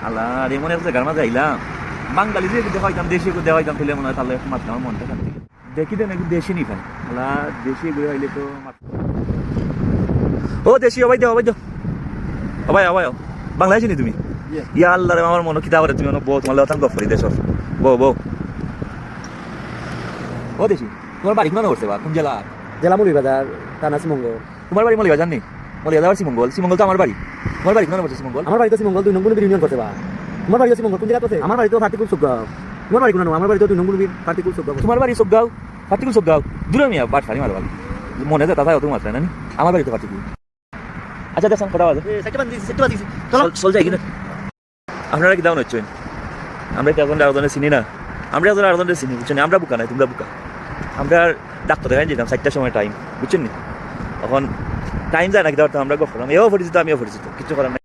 আল্লাহ রে মনে হচ্ছে গার মাঝে আইলাম বাঙালি যে দেখাইতাম দেশি দেখাইতাম ফেলে মনে হয় তাহলে একটু মাত্র আমার মনটা শান্তি দেখি দেন একটু দেশি নি খান আল্লাহ দেশি ঘুরে আইলে তো ও দেশি অবাই দাও অবাই বাংলা আছি নি তুমি ইয়া আল্লাহ রে আমার মনে কিতা করে তুমি বউ তোমার লতাম গফ করি দেশ বউ ও দেশি তোমার বাড়ি কোন করছে বা কোন জেলা জেলা মৌলভীবাজার থানা শ্রীমঙ্গল। তোমার বাড়ি মলিবাজার নেই মলিবাজার শ্রীমঙ্গল তো আমার বাড়ি তোমার বাড়ি কোন করছে শ্রীমঙ্গল আমার বাড়ি তো শ্রীমঙ্গল 2 নম্বর ইউনিয়ন করতে বা তোমার বাড়ি শ্রীমঙ্গল কোন জায়গা আছে? আমার বাড়ি তো ফাটিকুল সুগাঁও। তোমার বাড়ি কোন না? আমার বাড়ি তো 2 নম্বর ফাটিকুল সুগাঁও। তোমার বাড়ি সবগাঁও ফাটিকুল সবগাঁও দূরে মিয়া বাট ফারি মারবা মনে যায় তাই তোমার তাই না আমার বাড়ি তো ফাটিকুল আচ্ছা দেখছেন কথা আছে চল যাই কিনা আপনারা কি দাম হচ্ছেন আমরা কি এখন আরেকজনের চিনি না আমরা এখন আরেকজনের চিনি বুঝছেন আমরা বুকা নাই তোমরা বুকা আমরা ডাক্তার দেখাই যেতাম 4টার সময় টাইম বুঝছেন নি এখন টাইম যায় না কি আমরা গফলাম এও পরিচিত আমিও পরিচিত কিছু করার নাই